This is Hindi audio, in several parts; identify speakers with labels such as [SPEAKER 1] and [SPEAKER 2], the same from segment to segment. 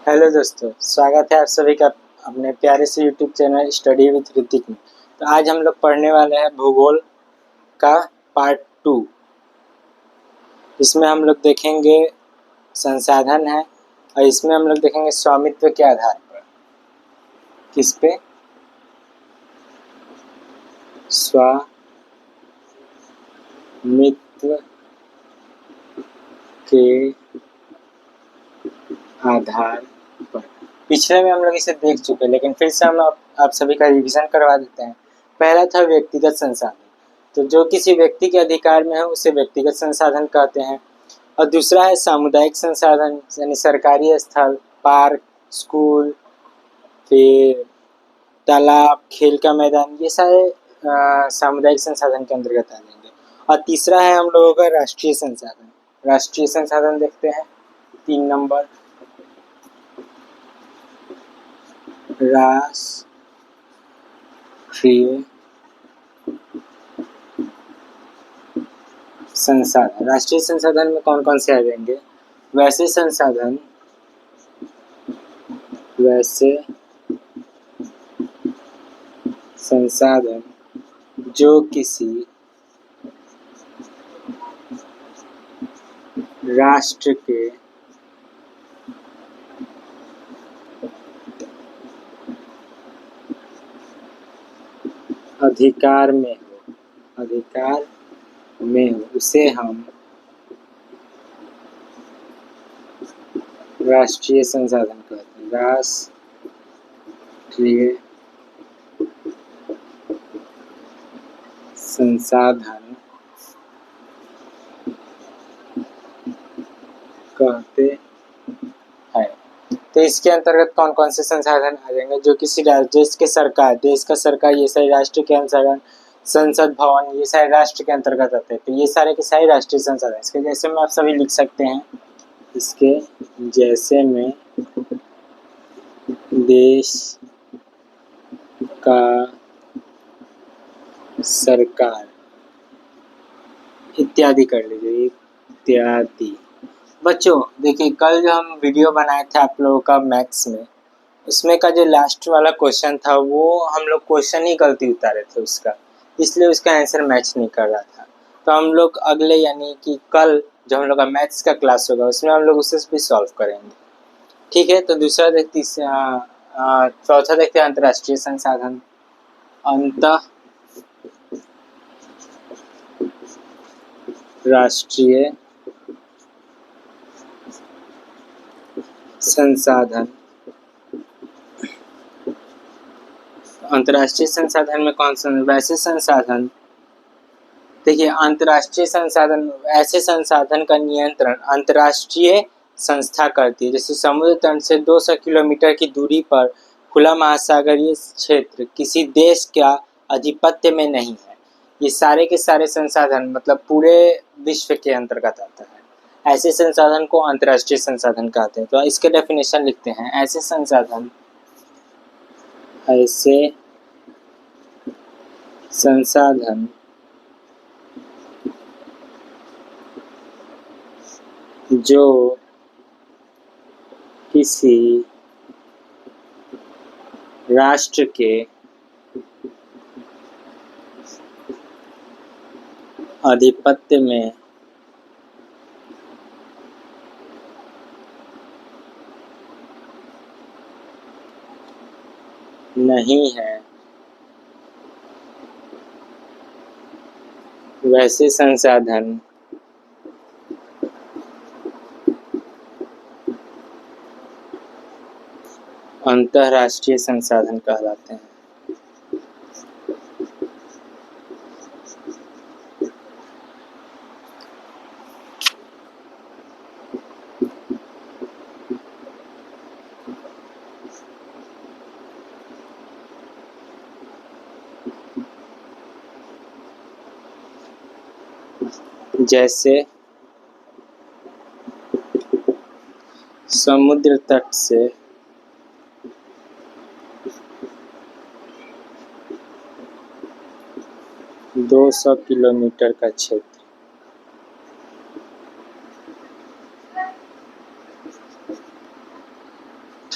[SPEAKER 1] हेलो दोस्तों, स्वागत है आप सभी का अपने प्यारे से YouTube channel study with Hrithik में। तो आज हम लोग पढ़ने वाले हैं भूगोल का पार्ट 2। इसमें हम लोग देखेंगे संसाधन है और इसमें हम लोग देखेंगे स्वामित्व के आधार पर। किस पे? स्वामित्व के आधार पर। पिछले में हम लोग इसे देख चुके हैं, लेकिन फिर से हम आप सभी का रिवीजन करवा देते हैं। पहला था व्यक्तिगत संसाधन, तो जो किसी व्यक्ति के अधिकार में है उसे व्यक्तिगत संसाधन कहते हैं। और दूसरा है सामुदायिक संसाधन, यानी सरकारी स्थल, पार्क, स्कूल, फिर तालाब, खेल का मैदान, ये सारे सामुदायिक संसाधन के अंतर्गत आ जाएंगे। और तीसरा है हम लोगों का राष्ट्रीय संसाधन। राष्ट्रीय संसाधन देखते हैं 3 नंबर, राष्ट्रीय संसाधन। राष्ट्रीय संसाधन में कौन कौन से आ जाएंगे? वैसे संसाधन, जो किसी राष्ट्र के अधिकार में हो उसे हम राष्ट्रीय संसाधन कहते हैं। राष्ट्रीय संसाधन कहते हैं। तो इसके अंतर्गत कौन कौन से संसाधन आ जाएंगे? जो किसी देश का सरकार, ये सारे राष्ट्र के अंतर्गत, संसद भवन, ये सारे राष्ट्र के अंतर्गत आते हैं। तो ये सारे के सारे राष्ट्रीय संसाधन। इसके जैसे में आप सभी लिख सकते हैं, इसके जैसे में देश का सरकार इत्यादि कर लीजिए, इत्यादि। बच्चों देखिए, कल जो हम वीडियो बनाए थे आप लोगों का मैथ्स में, उसमें का जो लास्ट वाला क्वेश्चन था वो हम लोग क्वेश्चन ही गलती उतारे थे उसका, इसलिए उसका आंसर मैच नहीं कर रहा था। तो हम लोग अगले यानी कि कल जो हम लोग का मैथ्स का क्लास होगा उसमें हम लोग उसे भी सॉल्व करेंगे। ठीक है, तो दूसरा देखते चौथा देखते हैं अंतर्राष्ट्रीय संसाधन। अंतर्राष्ट्रीय संसाधन। अंतर्राष्ट्रीय संसाधन में कौन सा? वैसे संसाधन। देखिए, अंतर्राष्ट्रीय संसाधन, ऐसे संसाधन का नियंत्रण अंतर्राष्ट्रीय संस्था करती है। जैसे समुद्र तट से 200 किलोमीटर की दूरी पर खुला महासागरीय क्षेत्र किसी देश का आधिपत्य में नहीं है। ये सारे के सारे संसाधन मतलब पूरे विश्व के अंतर्गत आता है। ऐसे संसाधन को अंतर्राष्ट्रीय संसाधन कहते हैं। तो इसके डेफिनेशन लिखते हैं। ऐसे संसाधन जो किसी राष्ट्र के आधिपत्य में नहीं है, वैसे संसाधन अंतर्राष्ट्रीय संसाधन कहलाते हैं। जैसे समुद्र तट से 200 किलोमीटर का क्षेत्र,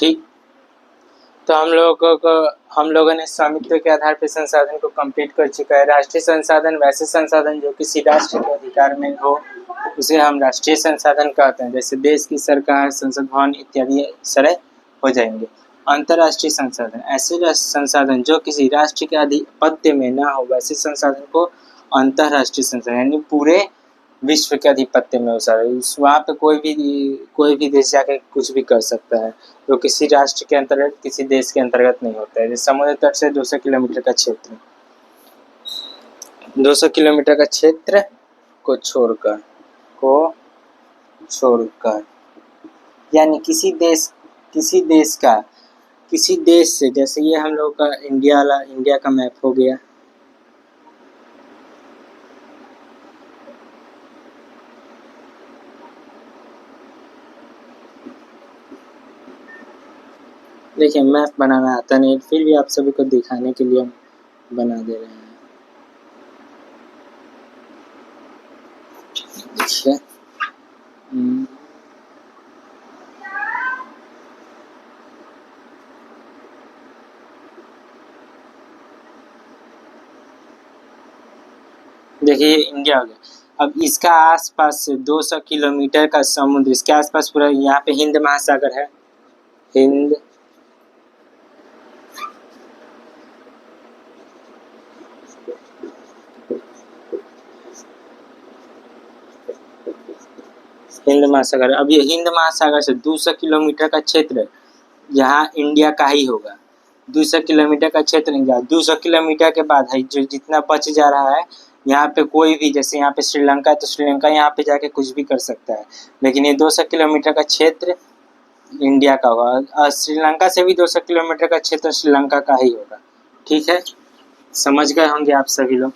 [SPEAKER 1] ठीक। तो हम लोगों ने स्वामित्व के आधार पर संसाधन को कंप्लीट कर चुका है। राष्ट्रीय संसाधन वैसे संसाधन जो किसी राष्ट्र के अधिकार में हो, उसे हम राष्ट्रीय संसाधन कहते हैं। जैसे देश की सरकार, संसद भवन इत्यादि सारे हो जाएंगे। अंतर्राष्ट्रीय संसाधन ऐसे संसाधन जो किसी राष्ट्र के आधिपत्य में ना हो, वैसे संसाधन को अंतर्राष्ट्रीय संसाधन, यानी पूरे विश्व के आधिपत्य में हो वहाँ पे कोई भी देश जाके कुछ भी कर सकता है, जो किसी राष्ट्र के अंतर्गत, किसी देश के अंतर्गत नहीं होता है। जैसे समुद्र तट से 200 किलोमीटर का क्षेत्र, 200 किलोमीटर का क्षेत्र को छोड़कर यानी किसी देश से, जैसे ये हम लोग का इंडिया का मैप हो गया। देखिए मैप बनाना आता नहीं, फिर भी आप सभी को दिखाने के लिए हम बना दे रहे हैं। देखिए देखिए इंडिया हो गया। अब इसका आसपास से 200 किलोमीटर का समुद्र, इसके आसपास पूरा, यहाँ पे हिंद महासागर है, हिंद महासागर। अब ये हिंद महासागर से 200 किलोमीटर का क्षेत्र यहाँ इंडिया का ही होगा। 200 किलोमीटर का क्षेत्र इंडिया। 200 किलोमीटर के बाद है जो जितना बच जा रहा है, यहाँ पे कोई भी, जैसे यहाँ पे श्रीलंका है तो श्रीलंका यहाँ पे जाके कुछ भी कर सकता है, लेकिन ये 200 किलोमीटर का क्षेत्र इंडिया का होगा। और श्रीलंका से भी 200 किलोमीटर का क्षेत्र श्रीलंका का ही होगा। ठीक है, समझ गए होंगे आप सभी लोग।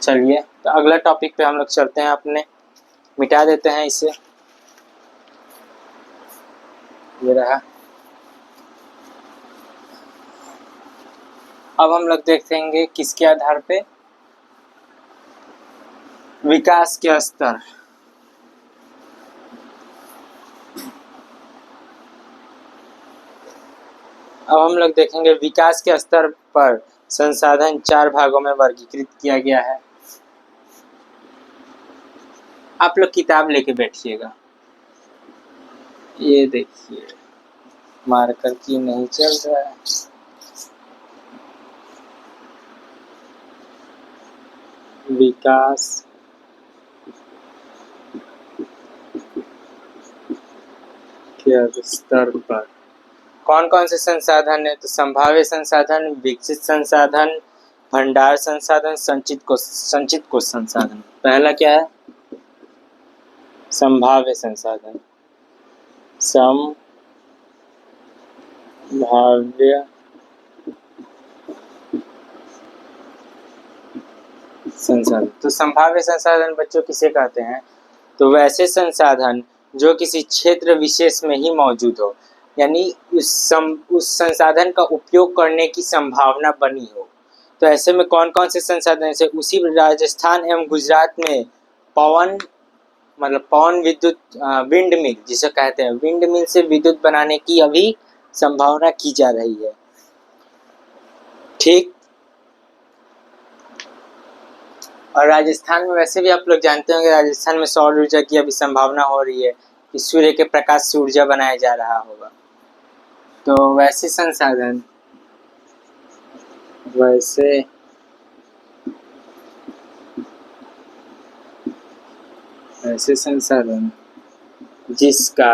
[SPEAKER 1] चलिए तो अगला टॉपिक पे हम लोग चलते हैं। अपने मिटा देते हैं इसे, ये रहा। अब हम लोग देखेंगे किसके आधार पे, विकास के स्तर। अब हम लोग देखेंगे विकास के स्तर पर संसाधन 4 भागों में वर्गीकृत किया गया है। आप लोग किताब लेके बैठिएगा। ये देखिए मार्कर की नहीं चल रहा है। विकास के स्तर पर कौन कौन से संसाधन है? तो संभाव्य संसाधन, विकसित संसाधन, भंडार संसाधन, संचित कोश संसाधन। पहला क्या है? संभाव्य संसाधन। संभाव्य संसाधन। तो संभाव्य संसाधन बच्चों किसे कहते हैं? तो वैसे संसाधन जो किसी क्षेत्र विशेष में ही मौजूद हो, यानी उस संसाधन का उपयोग करने की संभावना बनी हो। तो ऐसे में कौन कौन से संसाधन से, उसी राजस्थान एवं गुजरात में पवन विद्युत, विंड मिल जिसे कहते हैं, विंड मिल से विद्युत बनाने की अभी संभावना की जा रही है। ठीक। और राजस्थान में वैसे भी आप लोग जानते होंगे, राजस्थान में सौर ऊर्जा की अभी संभावना हो रही है कि सूर्य के प्रकाश से ऊर्जा बनाया जा रहा होगा। तो वैसे संसाधन जिसका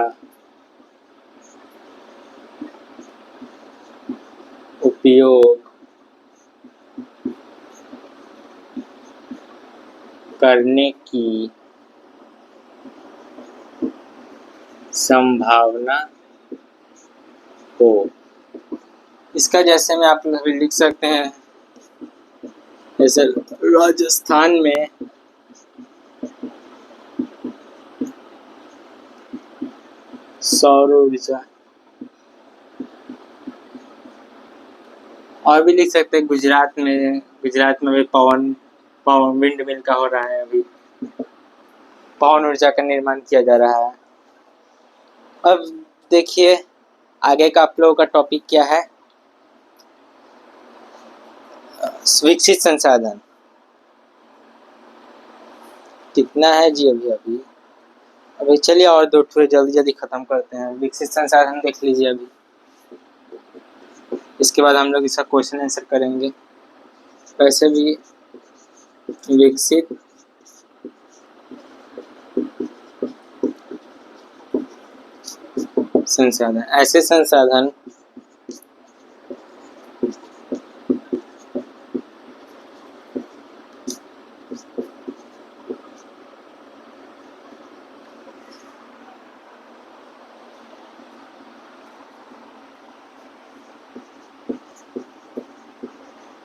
[SPEAKER 1] उपयोग करने की संभावना हो। इसका जैसे में आप लोग लिख सकते हैं, जैसे राजस्थान में सौर ऊर्जा, और भी लिख सकते हैं गुजरात में भी पवन विंड मिल का हो रहा है, अभी पवन ऊर्जा का निर्माण किया जा रहा है। अब देखिए आगे का आप लोगों का टॉपिक क्या है, विकसित संसाधन। कितना है जी अभी चलिए और दो थोड़े जल्दी जल्दी खत्म करते हैं। विकसित संसाधन देख लीजिए अभी, इसके बाद हम लोग इसका क्वेश्चन आंसर करेंगे। वैसे भी विकसित संसाधन ऐसे संसाधन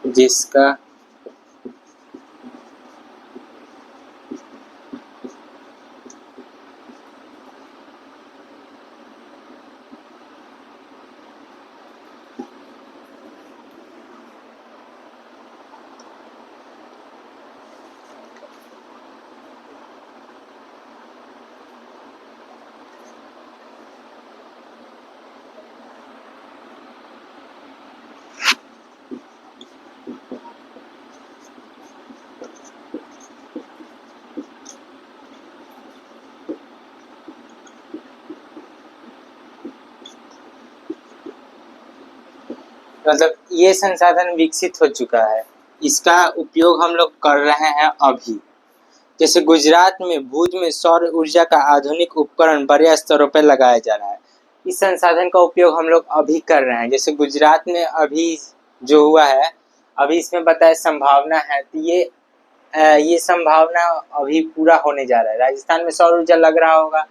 [SPEAKER 1] जिसका मतलब ये संसाधन विकसित हो चुका है, इसका उपयोग हम लोग कर रहे हैं अभी। जैसे गुजरात में भुज में सौर ऊर्जा का आधुनिक उपकरण बड़े स्तरों पर लगाया जा रहा है। इस संसाधन का उपयोग हम लोग अभी कर रहे हैं। जैसे गुजरात में अभी जो हुआ है, अभी इसमें बताया संभावना है, तो ये संभावना अभी पूरा होने जा रहा है। राजस्थान में सौर ऊर्जा लग रहा होगा,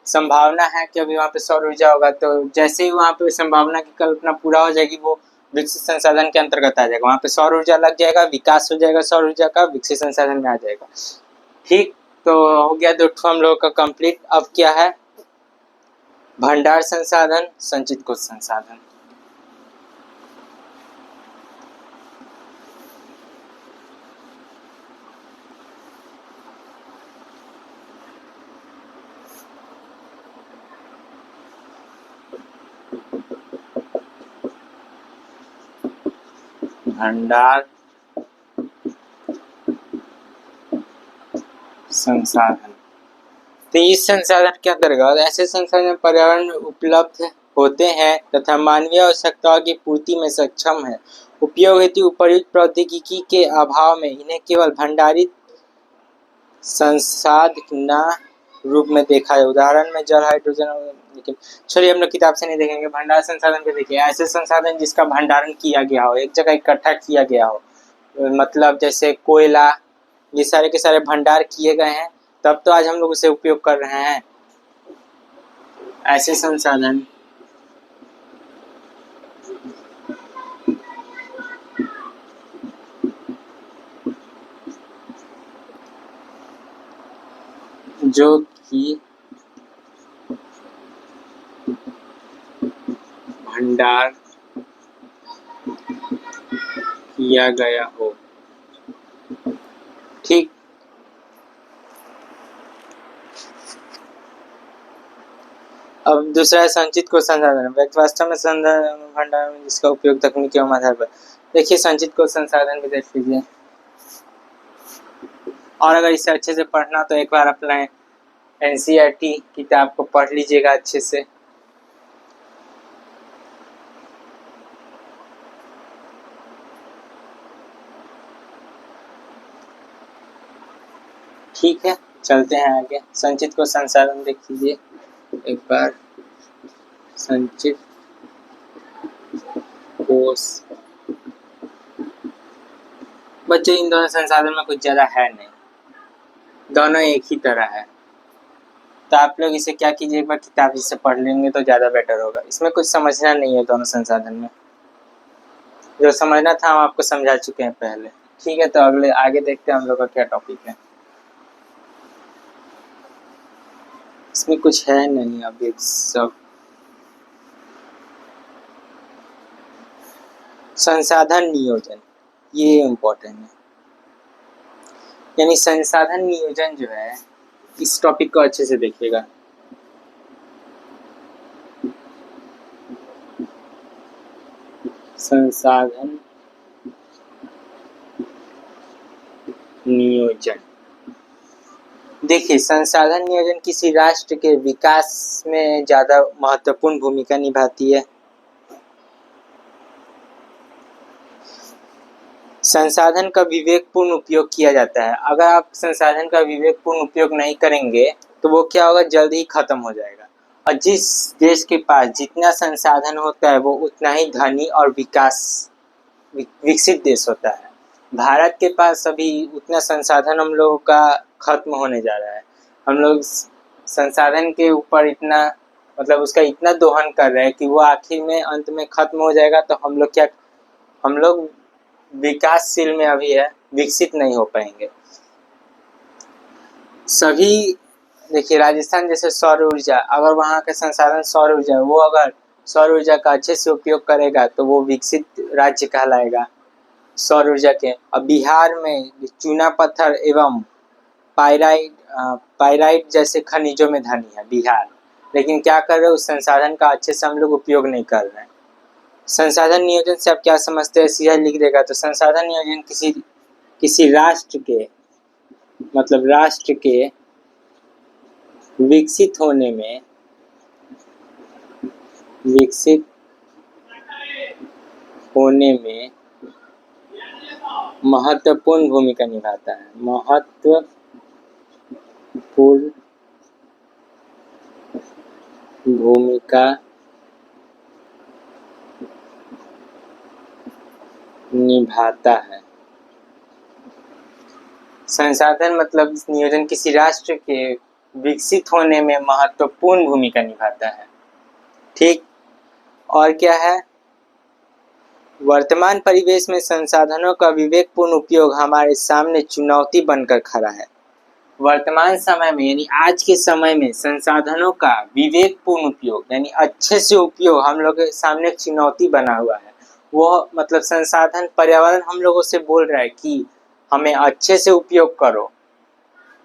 [SPEAKER 1] संभावना है कि अभी वहाँ पे सौर ऊर्जा होगा, तो जैसे ही वहाँ पे संभावना की कल्पना पूरा हो जाएगी वो विकसित संसाधन के अंतर्गत आ जाएगा। वहाँ पे सौर ऊर्जा लग जाएगा, विकास हो जाएगा सौर ऊर्जा का, विकसित संसाधन में आ जाएगा। ठीक, तो हो गया दो हम लोगों का कंप्लीट। अब क्या है, भंडार संसाधन, संचित कोश संसाधन। भंडार संसाधन, तो इस संसाधन के अंतर्गत ऐसे संसाधन पर्यावरण में उपलब्ध होते हैं तथा मानवीय आवश्यकताओं की पूर्ति में सक्षम है। उपयोग हेतु उपयुक्त प्रौद्योगिकी के अभाव में इन्हें केवल भंडारित संसाधन रूप में देखा है। उदाहरण में जल, हाइड्रोजन। लेकिन चलिए हम लोग किताब से नहीं देखेंगे, भंडार संसाधन को देखिए। ऐसे संसाधन जिसका भंडारण किया गया हो, एक जगह इकट्ठा किया गया हो, मतलब जैसे कोयला, ये सारे के सारे भंडार किए गए हैं, तब तो आज हम लोग उसे उपयोग कर रहे हैं। ऐसे संसाधन जो कि भंडार किया गया हो। ठीक, अब दूसरा है संचित कोश संसाधन। वास्तव में भंडार में जिसका उपयोग तकनीकी एवं आधार पर। देखिए संचित कोश संसाधन भी देख लीजिए, और अगर इसे अच्छे से पढ़ना तो एक बार अपना एनसीईआरटी किताब को पढ़ लीजिएगा अच्छे से। ठीक है, चलते हैं आगे। संचित कोश संसाधन देख लीजिए एक बार। संचित कोश, बच्चों इन दोनों संसाधन में कुछ ज़्यादा है नहीं, दोनों एक ही तरह है। तो आप लोग इसे क्या कीजिए, एक बार किताब से पढ़ लेंगे तो ज़्यादा बेटर होगा। इसमें कुछ समझना नहीं है दोनों संसाधन में, जो समझना था हम आपको समझा चुके हैं पहले। ठीक है, तो अगले आगे देखते हैं हम लोग का क्या टॉपिक है। इसमें कुछ है नहीं अभी सब। संसाधन नियोजन, ये इम्पोर्टेंट है। यानी संसाधन नियोजन जो है, इस टॉपिक को अच्छे से देखिएगा। संसाधन नियोजन। देखिए, संसाधन नियोजन किसी राष्ट्र के विकास में ज़्यादा महत्वपूर्ण भूमिका निभाती है। संसाधन का विवेकपूर्ण उपयोग किया जाता है। अगर आप संसाधन का विवेकपूर्ण उपयोग नहीं करेंगे तो वो क्या होगा, जल्दी ही खत्म हो जाएगा। और जिस देश के पास जितना संसाधन होता है वो उतना ही धनी और विकसित देश होता है। भारत के पास अभी उतना संसाधन हम लोगों का खत्म होने जा रहा है। हम लोग संसाधन के ऊपर इतना मतलब उसका इतना दोहन कर रहे हैं कि वो आखिर में अंत में खत्म हो जाएगा। तो हम लोग विकासशील में अभी है, विकसित नहीं हो पाएंगे। सभी देखिए, राजस्थान जैसे सौर ऊर्जा, अगर वहाँ के संसाधन सौर ऊर्जा, वो अगर सौर ऊर्जा का अच्छे से उपयोग करेगा तो वो विकसित राज्य कहलाएगा सौर ऊर्जा के। अब बिहार में चूना पत्थर एवं पाइराइट जैसे खनिजों में धनी है बिहार, लेकिन क्या कर रहे हैं, उस संसाधन का अच्छे से हम लोग उपयोग नहीं कर रहे हैं। संसाधन नियोजन से आप क्या समझते हैं, सीधा लिख देगा। तो संसाधन नियोजन किसी राष्ट्र के मतलब राष्ट्र के विकसित होने में महत्वपूर्ण भूमिका निभाता है। महत्वपूर्ण भूमिका निभाता है। संसाधन मतलब नियोजन किसी राष्ट्र के विकसित होने में महत्वपूर्ण भूमिका निभाता है। ठीक, और क्या है, वर्तमान परिवेश में संसाधनों का विवेकपूर्ण उपयोग हमारे सामने चुनौती बनकर खड़ा है। वर्तमान समय में यानी आज के समय में संसाधनों का विवेकपूर्ण उपयोग यानी अच्छे से उपयोग हम लोग के सामने एक चुनौती बना हुआ है। वो मतलब संसाधन पर्यावरण हम लोगों से बोल रहा है कि हमें अच्छे से उपयोग करो,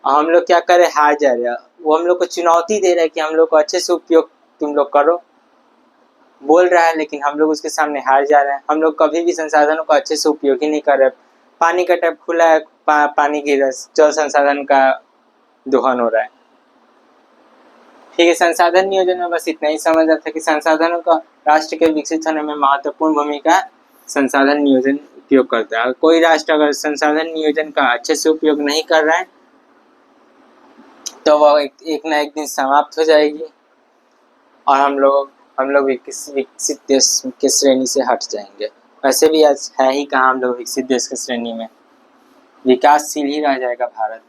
[SPEAKER 1] हम लोग क्या करें, हार जा रहे हैं। वो हम लोग को चुनौती दे रहा है कि हम लोग को अच्छे से उपयोग तुम लोग करो, बोल रहा है, लेकिन हम लोग उसके सामने हार जा रहे हैं। हम लोग कभी भी संसाधनों का अच्छे से उपयोग ही नहीं कर रहे। पानी का टैप खुला है, पानी की जल संसाधन का दोहन हो रहा है। ठीक है, संसाधन नियोजन में बस इतना ही समझ आता है कि संसाधनों का राष्ट्र के विकसित होने में महत्वपूर्ण भूमिका संसाधन नियोजन उपयोग करता है। कोई राष्ट्र अगर संसाधन नियोजन का अच्छे से उपयोग नहीं कर रहा है तो वह एक ना एक दिन समाप्त हो जाएगी और हम लोग विकसित देश के श्रेणी से हट जाएंगे। वैसे भी आज है ही कहाँ हम लोग विकसित देश की श्रेणी में, विकासशील ही रह जाएगा भारत।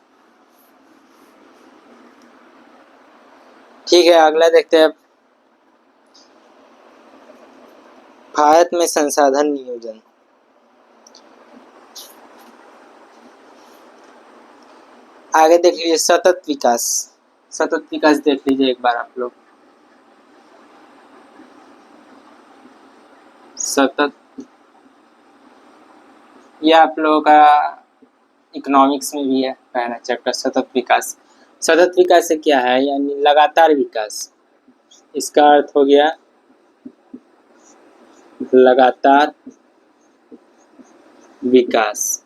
[SPEAKER 1] ठीक है, अगला देखते हैं, भारत में संसाधन नियोजन। आगे देख लीजिए सतत विकास। सतत विकास देख लीजिए एक बार आप लोग। सतत, ये आप लोगों का इकोनॉमिक्स में भी है पहला चैप्टर, सतत विकास। सतत विकास से क्या है, यानी लगातार विकास। इसका अर्थ हो गया लगातार विकास।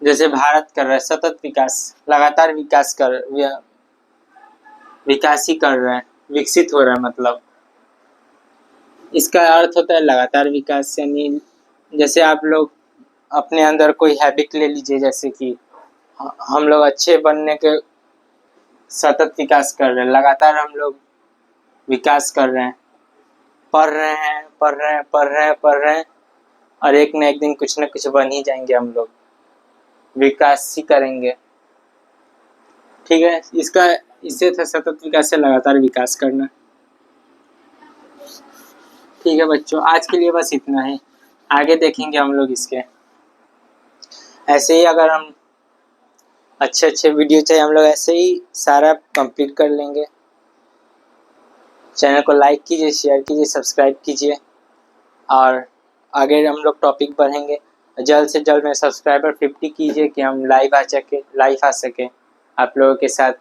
[SPEAKER 1] जैसे भारत कर रहा है सतत विकास, लगातार विकास ही कर रहा है, विकसित हो रहा है। मतलब इसका अर्थ होता है लगातार विकास। यानी जैसे आप लोग अपने अंदर कोई हैबिट ले लीजिए, जैसे कि हम लोग अच्छे बनने के सतत विकास कर रहे हैं, लगातार हम लोग विकास कर रहे हैं, पढ़ रहे हैं और एक न एक दिन कुछ न कुछ बन ही जाएंगे, हम लोग विकास ही करेंगे। ठीक है, इससे था सतत विकास से लगातार विकास करना। ठीक है बच्चों, आज के लिए बस इतना ही, आगे देखेंगे हम लोग इसके। ऐसे ही अगर हम अच्छे वीडियो चाहिए, हम लोग ऐसे ही सारा कंप्लीट कर लेंगे। चैनल को लाइक कीजिए, शेयर कीजिए, सब्सक्राइब कीजिए और आगे हम लोग टॉपिक बढ़ेंगे। जल्द से जल्द में सब्सक्राइबर 50 कीजिए कि हम लाइव आ सके आप लोगों के साथ।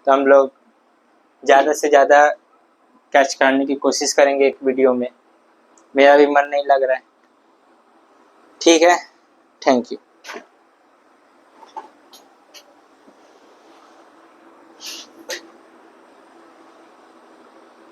[SPEAKER 1] तो हम लोग ज़्यादा से ज़्यादा कैच करने की कोशिश करेंगे एक वीडियो में। मेरा भी मन नहीं लग रहा है। ठीक है, थैंक यू।